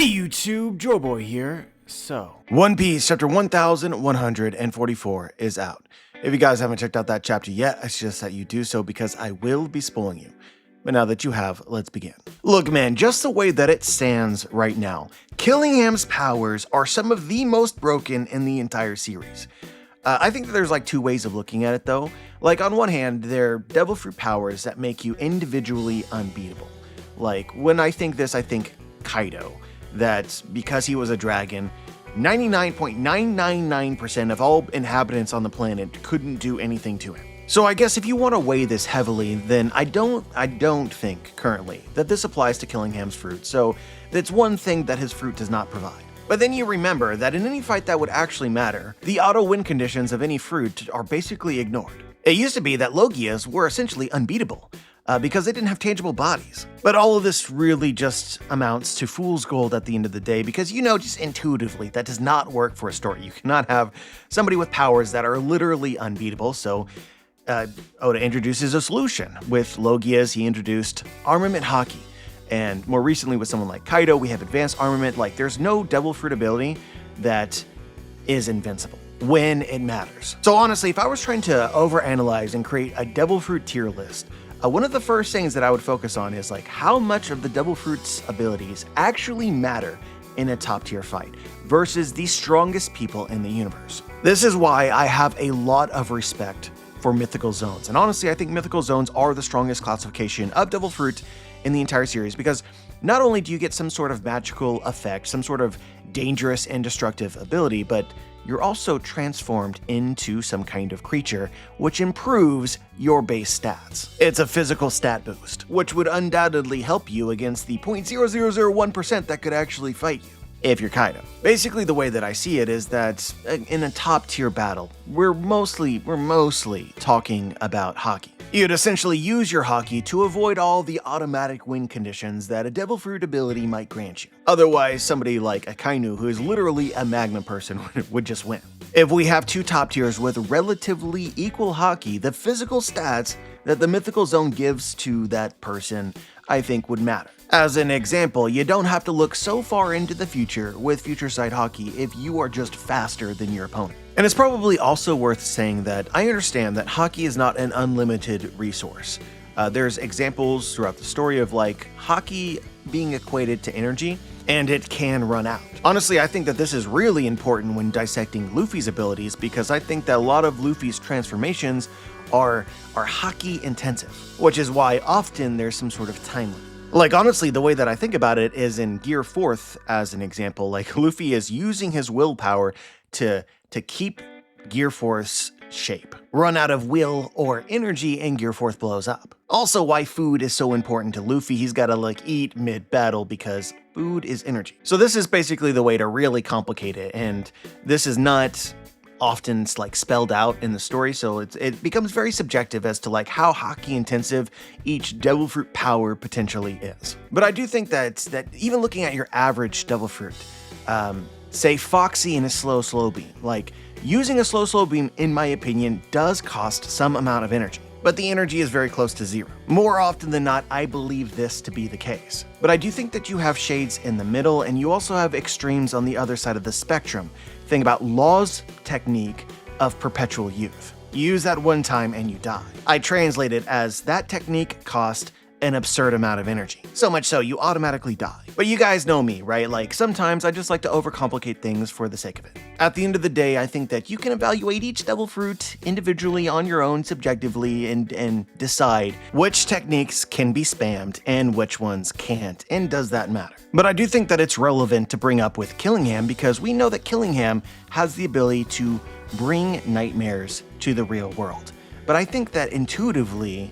Hey YouTube, Joeboy here. So, One Piece chapter 1144 is out. If you guys haven't checked out that chapter yet, I suggest that you do so because I will be spoiling you. But now that you have, let's begin. Look man, just the way that it stands right now, Killingham's powers are some of the most broken in the entire series. I think that there's like two ways of looking at it though. Like on one hand, they're devil fruit powers that make you individually unbeatable. Like when I think this, I think Kaido. That because he was a dragon, 99.999% of all inhabitants on the planet couldn't do anything to him. So I guess if you want to weigh this heavily, then I don't think currently that this applies to Killingham's fruit, so that's one thing that his fruit does not provide. But then you remember that in any fight that would actually matter, the auto-win conditions of any fruit are basically ignored. It used to be that Logias were essentially unbeatable, because they didn't have tangible bodies. But all of this really just amounts to fool's gold at the end of the day, because you know just intuitively that does not work for a story. You cannot have somebody with powers that are literally unbeatable, so Oda introduces a solution. With Logias, he introduced armament Haki. And more recently with someone like Kaido, we have advanced armament. Like there's no devil fruit ability that is invincible when it matters. So honestly, if I was trying to overanalyze and create a devil fruit tier list, one of the first things that I would focus on is like how much of the devil fruit's abilities actually matter in a top tier fight versus the strongest people in the universe. This is why I have a lot of respect for Mythical Zoans. And honestly, I think Mythical Zoans are the strongest classification of devil fruit in the entire series, because not only do you get some sort of magical effect, some sort of dangerous and destructive ability, but you're also transformed into some kind of creature, which improves your base stats. It's a physical stat boost, which would undoubtedly help you against the 0.0001% that could actually fight you, if you're Kaido. Basically, the way that I see it is that in a top tier battle, we're mostly talking about Haki. You'd essentially use your Haki to avoid all the automatic win conditions that a devil fruit ability might grant you. Otherwise, somebody like Akainu, who is literally a Magma person, would just win. If we have two top tiers with relatively equal Haki, the physical stats that the Mythical Zoan gives to that person, I think would matter. As an example, you don't have to look so far into the future with Future Sight Haki if you are just faster than your opponent. And it's probably also worth saying that I understand that Haki is not an unlimited resource. There's examples throughout the story of like Haki being equated to energy, and it can run out. Honestly, I think that this is really important when dissecting Luffy's abilities, because I think that a lot of Luffy's transformations are Haki intensive, which is why often there's some sort of time limit. Like honestly, the way that I think about it is in Gear 4th as an example, like Luffy is using his willpower to keep Gear 4th's shape. Run out of will or energy and Gear 4th blows up. Also why food is so important to Luffy, he's gotta like eat mid-battle because food is energy. So this is basically the way to really complicate it, and this is not often like spelled out in the story, so it becomes very subjective as to like how Haki intensive each devil fruit power potentially is. But I do think that even looking at your average devil fruit, say Foxy in a slow beam, like using a slow beam in my opinion does cost some amount of energy, but the energy is very close to zero. More often than not, I believe this to be the case. But I do think that you have shades in the middle, and you also have extremes on the other side of the spectrum. Think about Law's technique of perpetual youth. You use that one time and you die. I translate it as that technique cost an absurd amount of energy. So much so, you automatically die. But you guys know me, right? Like sometimes I just like to overcomplicate things for the sake of it. At the end of the day, I think that you can evaluate each devil fruit individually on your own subjectively and decide which techniques can be spammed and which ones can't, and does that matter? But I do think that it's relevant to bring up with Killingham, because we know that Killingham has the ability to bring nightmares to the real world. But I think that intuitively,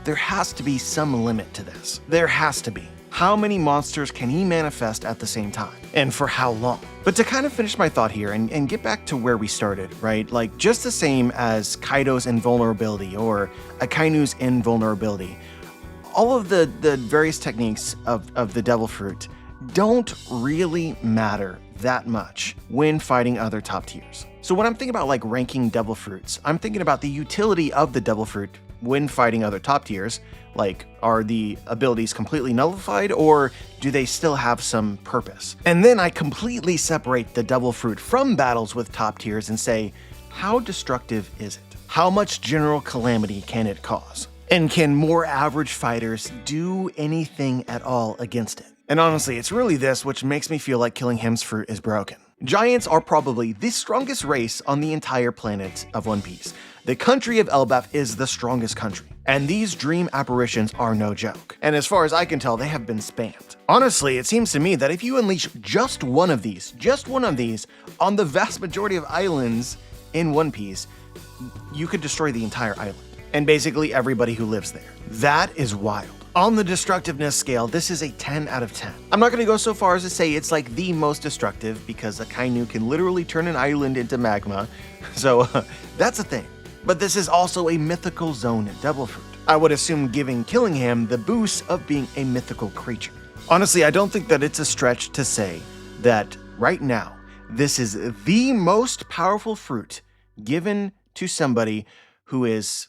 there has to be some limit to this. There has to be. How many monsters can he manifest at the same time? And for how long? But to kind of finish my thought here and get back to where we started, right? Like just the same as Kaido's invulnerability or Akainu's invulnerability, all of the various techniques of the devil fruit don't really matter that much when fighting other top tiers. So when I'm thinking about like ranking devil fruits, I'm thinking about the utility of the devil fruit when fighting other top tiers? Like, are the abilities completely nullified, or do they still have some purpose? And then I completely separate the Devil Fruit from battles with top tiers and say, how destructive is it? How much general calamity can it cause? And can more average fighters do anything at all against it? And honestly, it's really this which makes me feel like Killingham's fruit is broken. Giants are probably the strongest race on the entire planet of One Piece. The country of Elbaf is the strongest country, and these dream apparitions are no joke. And as far as I can tell, they have been spammed. Honestly, it seems to me that if you unleash just one of these on the vast majority of islands in One Piece, you could destroy the entire island, and basically everybody who lives there. That is wild. On the destructiveness scale, this is a 10 out of 10. I'm not going to go so far as to say it's like the most destructive, because a Kainu can literally turn an island into magma, so that's a thing. But this is also a mythical zone Devil Fruit. I would assume giving Killingham the boost of being a mythical creature. Honestly, I don't think that it's a stretch to say that right now, this is the most powerful fruit given to somebody who is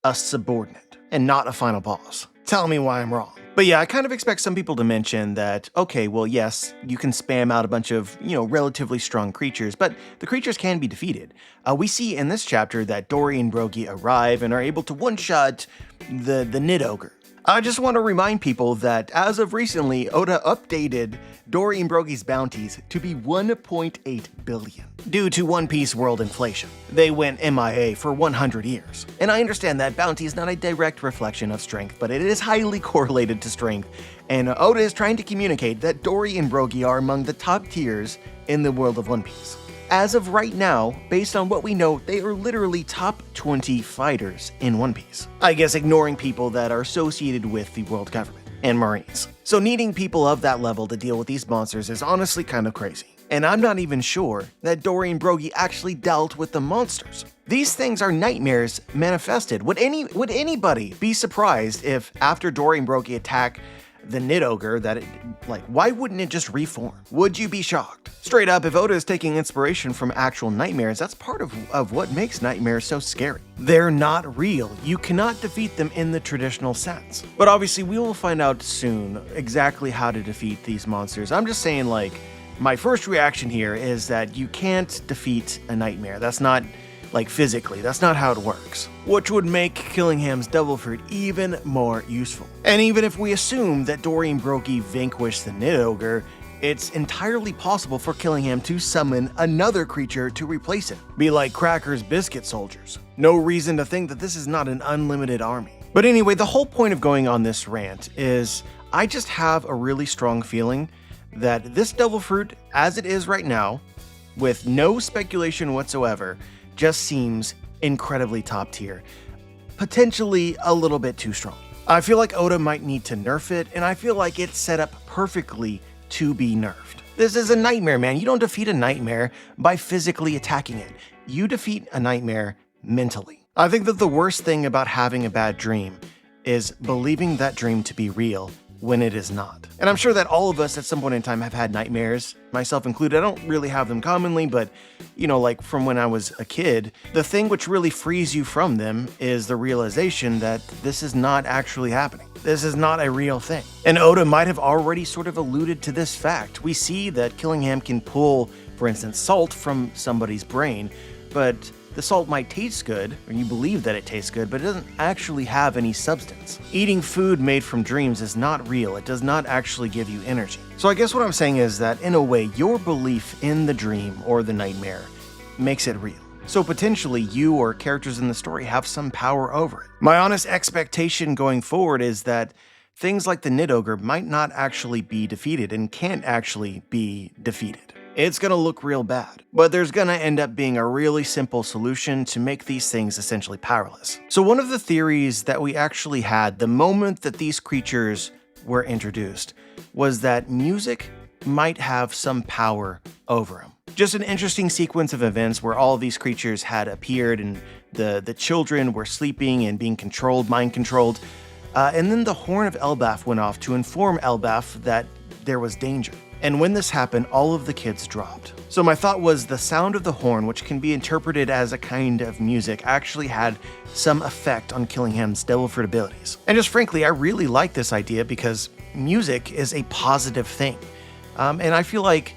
a subordinate and not a final boss. Tell me why I'm wrong. But yeah, I kind of expect some people to mention that, okay, well, yes, you can spam out a bunch of, relatively strong creatures, but the creatures can be defeated. We see in this chapter that Dory and Brogy arrive and are able to one-shot the Nid Ogre. I just want to remind people that as of recently, Oda updated Dory and Brogy's bounties to be 1.8 billion due to One Piece world inflation. They went MIA for 100 years. And I understand that bounty is not a direct reflection of strength, but it is highly correlated to strength. And Oda is trying to communicate that Dory and Brogy are among the top tiers in the world of One Piece. As of right now, based on what we know, they are literally top 20 fighters in One Piece. I guess ignoring people that are associated with the world government and Marines. So needing people of that level to deal with these monsters is honestly kind of crazy. And I'm not even sure that Dory and Brogy actually dealt with the monsters. These things are nightmares manifested. Would anybody be surprised if after Dory and Brogy attack the Nid Ogre, why wouldn't it just reform? Would you be shocked? Straight up, if Oda is taking inspiration from actual nightmares, that's part of what makes nightmares so scary. They're not real. You cannot defeat them in the traditional sense. But obviously, we will find out soon exactly how to defeat these monsters. I'm just saying, my first reaction here is that you can't defeat a nightmare. That's not, physically, that's not how it works. Which would make Killingham's Devil Fruit even more useful. And even if we assume that Dory and Brogy vanquish the Nid Ogre, it's entirely possible for Killingham to summon another creature to replace it. Be like Cracker's biscuit soldiers. No reason to think that this is not an unlimited army. But anyway, the whole point of going on this rant is I just have a really strong feeling that this Devil Fruit, as it is right now, with no speculation whatsoever, just seems incredibly top tier. Potentially a little bit too strong. I feel like Oda might need to nerf it, and I feel like it's set up perfectly to be nerfed. This is a nightmare, man. You don't defeat a nightmare by physically attacking it. You defeat a nightmare mentally. I think that the worst thing about having a bad dream is believing that dream to be real when it is not. And I'm sure that all of us at some point in time have had nightmares, myself included. I don't really have them commonly, but from when I was a kid, the thing which really frees you from them is the realization that this is not actually happening. This is not a real thing. And Oda might have already sort of alluded to this fact. We see that Killingham can pull, for instance, salt from somebody's brain, but the salt might taste good, or you believe that it tastes good, but it doesn't actually have any substance. Eating food made from dreams is not real. It does not actually give you energy. So I guess what I'm saying is that, in a way, your belief in the dream or the nightmare makes it real. So potentially you or characters in the story have some power over it. My honest expectation going forward is that things like the Nid Ogre might not actually be defeated and can't actually be defeated. It's gonna look real bad, but there's gonna end up being a really simple solution to make these things essentially powerless. So one of the theories that we actually had the moment that these creatures were introduced was that music might have some power over them. Just an interesting sequence of events where all of these creatures had appeared and the children were sleeping and being controlled, mind controlled. And then the horn of Elbaf went off to inform Elbaf that there was danger. And when this happened, all of the kids dropped. So my thought was the sound of the horn, which can be interpreted as a kind of music, actually had some effect on Killingham's Devilford abilities. And just frankly, I really like this idea because music is a positive thing. And I feel like,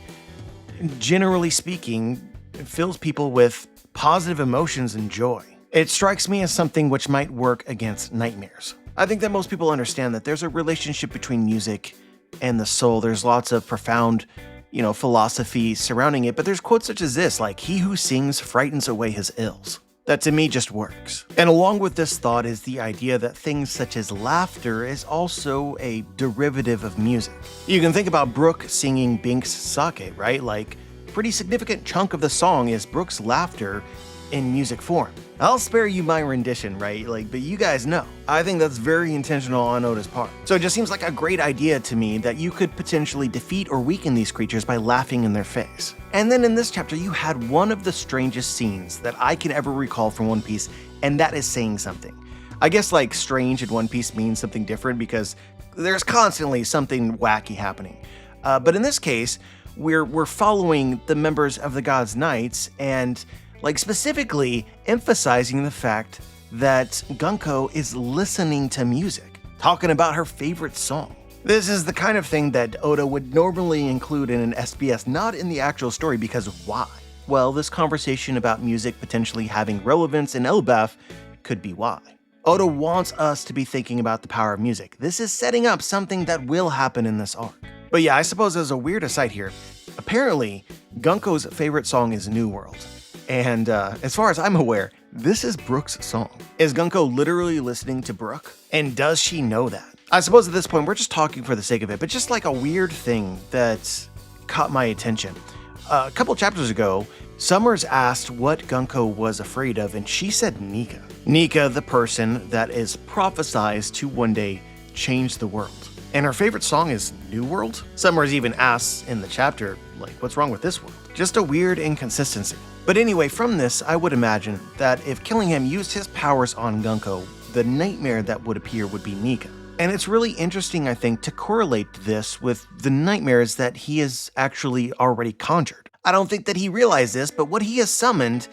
generally speaking, it fills people with positive emotions and joy. It strikes me as something which might work against nightmares. I think that most people understand that there's a relationship between music and the soul. There's lots of profound, philosophy surrounding it, but there's quotes such as this, like, "He who sings frightens away his ills." That to me just works. And along with this thought is the idea that things such as laughter is also a derivative of music. You can think about Brooke singing Bink's Sake, right? Like, pretty significant chunk of the song is Brooke's laughter in music form. I'll spare you my rendition, right? But you guys know. I think that's very intentional on Oda's part. So it just seems like a great idea to me that you could potentially defeat or weaken these creatures by laughing in their face. And then in this chapter, you had one of the strangest scenes that I can ever recall from One Piece, and that is saying something. I guess strange in One Piece means something different because there's constantly something wacky happening. But in this case, we're following the members of the God's Knights and specifically emphasizing the fact that Gunko is listening to music, talking about her favorite song. This is the kind of thing that Oda would normally include in an SBS, not in the actual story, because why? Well, this conversation about music potentially having relevance in Elbaf could be why. Oda wants us to be thinking about the power of music. This is setting up something that will happen in this arc. But yeah, I suppose as a weird aside here, apparently Gunko's favorite song is New World. And as far as I'm aware, this is Brooke's song. Is Gunko literally listening to Brooke? And does she know that? I suppose at this point, we're just talking for the sake of it, but just a weird thing that caught my attention. A couple chapters ago, Summers asked what Gunko was afraid of, and she said Nika. Nika, the person that is prophesized to one day change the world. And her favorite song is New World? Summers even asks in the chapter, what's wrong with this world? Just a weird inconsistency. But anyway, from this, I would imagine that if Killingham used his powers on Gunko, the nightmare that would appear would be Nika. And it's really interesting, I think, to correlate this with the nightmares that he has actually already conjured. I don't think that he realized this, but what he has summoned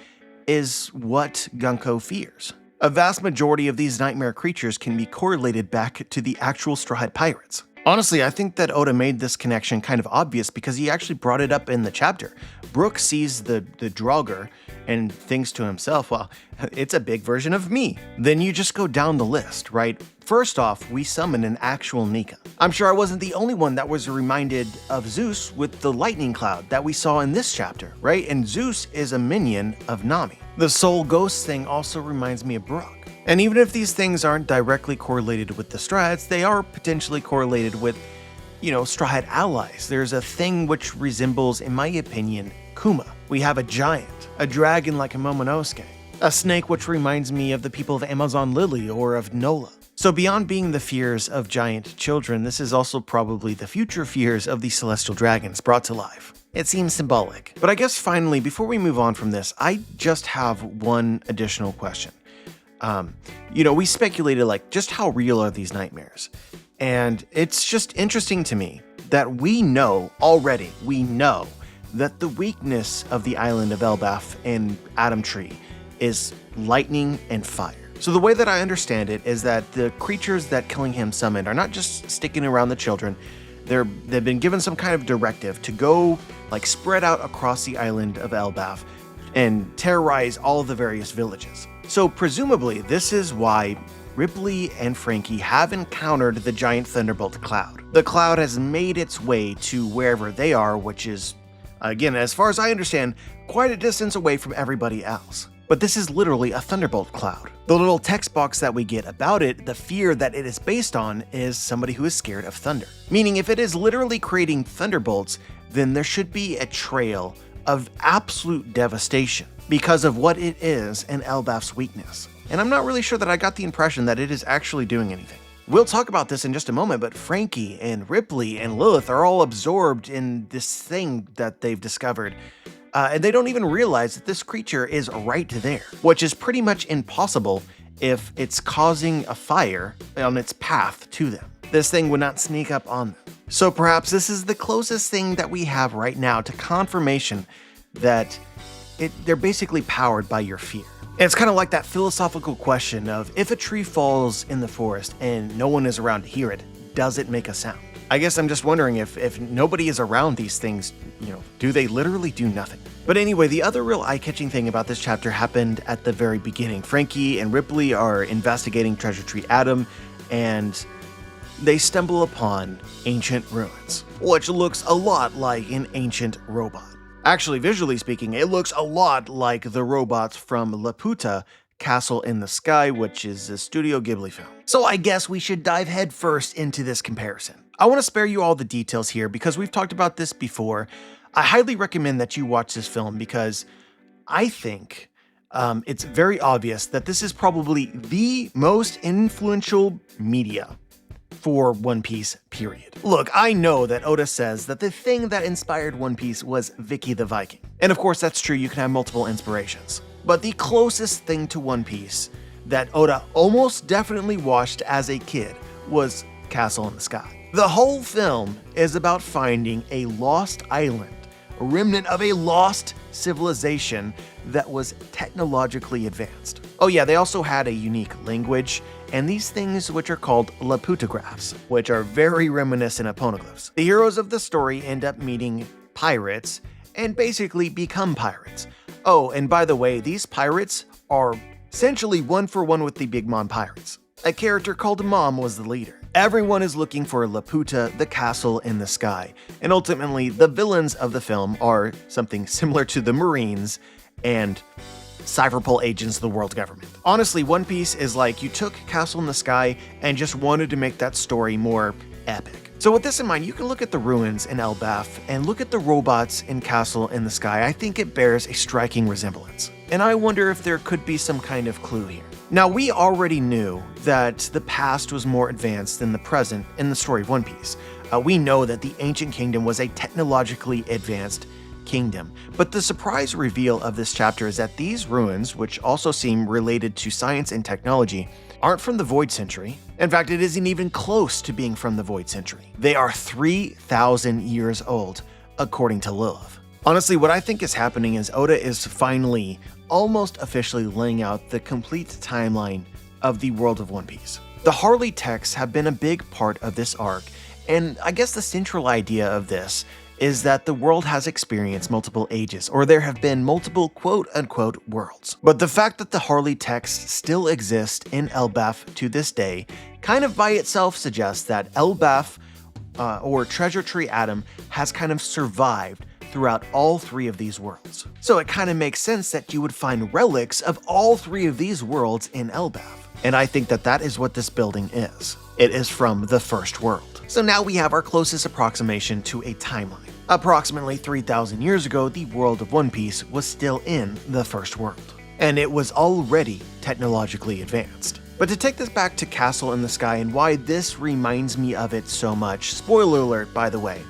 is what Gunko fears. A vast majority of these nightmare creatures can be correlated back to the actual Straw Hat Pirates. Honestly, I think that Oda made this connection kind of obvious because he actually brought it up in the chapter. Brooke sees the Draugr and thinks to himself, well, it's a big version of me. Then you just go down the list, right? First off, we summon an actual Nika. I'm sure I wasn't the only one that was reminded of Zeus with the lightning cloud that we saw in this chapter, right? And Zeus is a minion of Nami. The soul ghost thing also reminds me of Brooke. And even if these things aren't directly correlated with the Straw Hats, they are potentially correlated with, Straw Hat allies. There's a thing which resembles, in my opinion, Kuma. We have a giant, a dragon like a Momonosuke, a snake which reminds me of the people of Amazon Lily or of Nola. So beyond being the fears of giant children, this is also probably the future fears of the celestial dragons brought to life. It seems symbolic. But I guess finally, before we move on from this, I just have one additional question. We speculated just how real are these nightmares? And it's just interesting to me that we know that the weakness of the island of Elbaf and Adam Tree is lightning and fire. So the way that I understand it is that the creatures that Killingham summoned are not just sticking around the children. They've been given some kind of directive to go spread out across the island of Elbaf and terrorize all of the various villages. So presumably this is why Ripley and Frankie have encountered the giant thunderbolt cloud. The cloud has made its way to wherever they are, which is, again, as far as I understand, quite a distance away from everybody else. But this is literally a thunderbolt cloud. The little text box that we get about it, the fear that it is based on, is somebody who is scared of thunder. Meaning if it is literally creating thunderbolts, then there should be a trail of absolute devastation because of what it is and Elbaf's weakness. And I'm not really sure that I got the impression that it is actually doing anything. We'll talk about this in just a moment, but Frankie and Ripley and Lilith are all absorbed in this thing that they've discovered. And they don't even realize that this creature is right there, which is pretty much impossible if it's causing a fire on its path to them. This thing would not sneak up on them. So perhaps this is the closest thing that we have right now to confirmation that they're basically powered by your fear. And it's kind of like that philosophical question of, if a tree falls in the forest and no one is around to hear it, does it make a sound? I guess I'm just wondering if nobody is around these things, do they literally do nothing? But anyway, the other real eye-catching thing about this chapter happened at the very beginning. Frankie and Ripley are investigating Treasure Tree Adam, and they stumble upon ancient ruins, which looks a lot like an ancient robot. Actually, visually speaking, it looks a lot like the robots from Laputa, Castle in the Sky, which is a Studio Ghibli film. So I guess we should dive headfirst into this comparison. I want to spare you all the details here because we've talked about this before. I highly recommend that you watch this film because I think it's very obvious that this is probably the most influential media for One Piece, period. Look, I know that Oda says that the thing that inspired One Piece was Vicky the Viking. And of course that's true, you can have multiple inspirations. But the closest thing to One Piece that Oda almost definitely watched as a kid was Castle in the Sky. The whole film is about finding a lost island, a remnant of a lost civilization that was technologically advanced. Oh yeah, they also had a unique language, and these things which are called Laputagraphs, which are very reminiscent of poneglyphs. The heroes of the story end up meeting pirates and basically become pirates. Oh, and by the way, these pirates are essentially one for one with the Big Mom pirates. A character called Mom was the leader. Everyone is looking for Laputa, the castle in the sky, and ultimately the villains of the film are something similar to the Marines and Cypherpole agents of the world government. Honestly, One Piece is like you took Castle in the Sky and just wanted to make that story more epic. So with this in mind, you can look at the ruins in Elbaf and look at the robots in Castle in the Sky. I think it bears a striking resemblance. And I wonder if there could be some kind of clue here. Now, we already knew that the past was more advanced than the present in the story of One Piece. We know that the ancient kingdom was a technologically advanced kingdom. But the surprise reveal of this chapter is that these ruins, which also seem related to science and technology, aren't from the Void Century. In fact, it isn't even close to being from the Void Century. They are 3,000 years old, according to Lilith. Honestly, what I think is happening is Oda is finally, almost officially laying out the complete timeline of the world of One Piece. The Harley texts have been a big part of this arc, and I guess the central idea of this is that the world has experienced multiple ages, or there have been multiple quote-unquote worlds. But the fact that the Harley texts still exist in Elbaf to this day kind of by itself suggests that Elbaf, or Treasure Tree Adam, has kind of survived throughout all three of these worlds. So it kind of makes sense that you would find relics of all three of these worlds in Elbaf. And I think that that is what this building is. It is from the first world. So now we have our closest approximation to a timeline. Approximately 3,000 years ago, the world of One Piece was still in the first world, and it was already technologically advanced. But to take this back to Castle in the Sky and why this reminds me of it so much, spoiler alert by the way,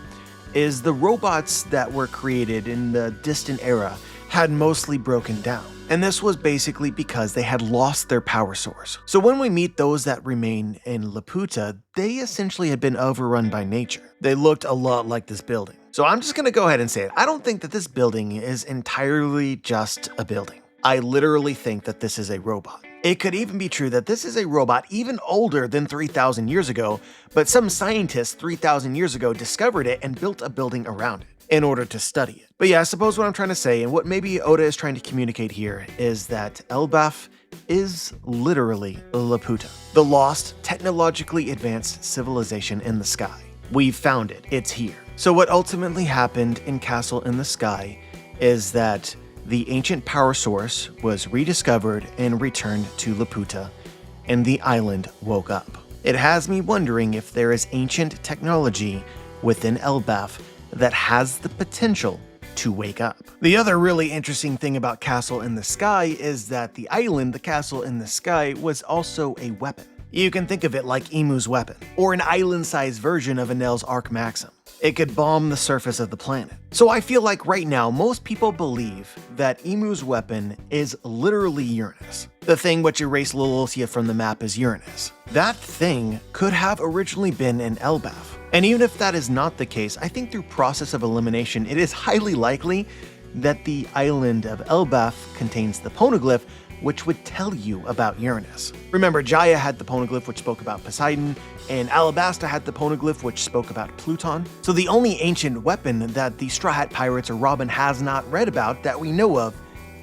is the robots that were created in the distant era had mostly broken down. And this was basically because they had lost their power source. So when we meet those that remain in Laputa, they essentially had been overrun by nature. They looked a lot like this building. So I'm just gonna go ahead and say it. I don't think that this building is entirely just a building. I literally think that this is a robot. It could even be true that this is a robot even older than 3,000 years ago, but some scientists 3,000 years ago discovered it and built a building around it in order to study it. But yeah, I suppose what I'm trying to say, and what maybe Oda is trying to communicate here, is that Elbaf is literally Laputa, the lost, technologically advanced civilization in the sky. We've found it, it's here. So what ultimately happened in Castle in the Sky is that the ancient power source was rediscovered and returned to Laputa, and the island woke up. It has me wondering if there is ancient technology within Elbaf that has the potential to wake up. The other really interesting thing about Castle in the Sky is that the island, the Castle in the Sky, was also a weapon. You can think of it like Emu's weapon, or an island-sized version of Enel's Arc Maxim. it could bomb the surface of the planet. So I feel like right now, most people believe that Emu's weapon is literally Uranus. The thing which erased Lolosia from the map is Uranus. That thing could have originally been an Elbaf. And even if that is not the case, I think through process of elimination, it is highly likely that the island of Elbaf contains the poneglyph, which would tell you about Uranus. Remember, Jaya had the poneglyph which spoke about Poseidon, and Alabasta had the poneglyph which spoke about Pluton. So the only ancient weapon that the Straw Hat Pirates or Robin has not read about that we know of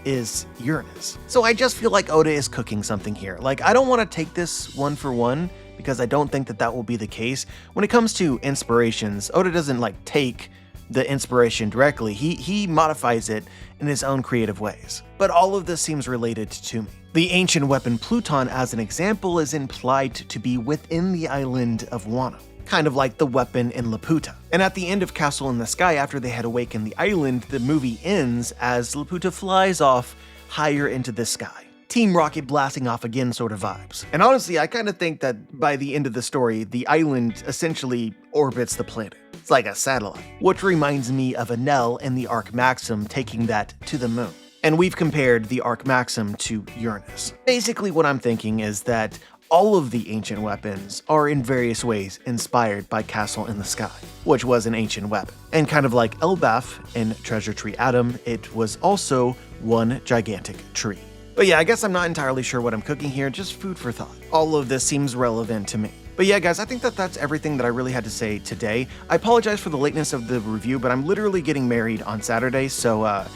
is Uranus. So I just feel like Oda is cooking something here. Like, I don't want to take this one for one, because I don't think that that will be the case. When it comes to inspirations, Oda doesn't like take the inspiration directly, he modifies it in his own creative ways. But all of this seems related to me. The ancient weapon Pluton, as an example, is implied to be within the island of Wano, kind of like the weapon in Laputa. And at the end of Castle in the Sky, after they had awakened the island, the movie ends as Laputa flies off higher into the sky. Team Rocket blasting off again sort of vibes. And honestly, I kind of think that by the end of the story, the island essentially orbits the planet. It's like a satellite, which reminds me of Enel and the Arc Maxim taking that to the moon. And we've compared the Arc Maxim to Uranus. Basically what I'm thinking is that all of the ancient weapons are in various ways inspired by Castle in the Sky, which was an ancient weapon. And kind of like Elbaf in Treasure Tree Adam, it was also one gigantic tree. But yeah, I guess I'm not entirely sure what I'm cooking here, just food for thought. All of this seems relevant to me. But yeah, guys, I think that that's everything that I really had to say today. I apologize for the lateness of the review, but I'm literally getting married on Saturday, so, a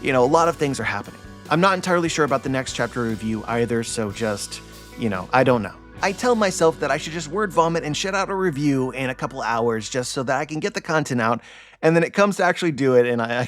lot of things are happening. I'm not entirely sure about the next chapter review either, so just, I don't know. I tell myself that I should just word vomit and shit out a review in a couple hours just so that I can get the content out, and then it comes to actually do it, and I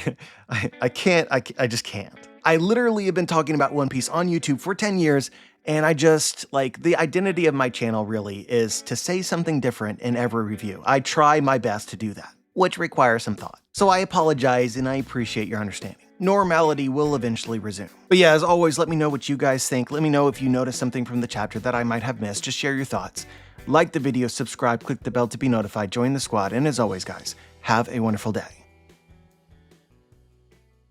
just can't. I literally have been talking about One Piece on YouTube for 10 years, and I just, the identity of my channel really is to say something different in every review. I try my best to do that, which requires some thought. So I apologize, and I appreciate your understanding. Normality will eventually resume. But yeah, as always, let me know what you guys think. Let me know if you noticed something from the chapter that I might have missed. Just share your thoughts. Like the video, subscribe, click the bell to be notified, join the squad, and as always, guys, have a wonderful day.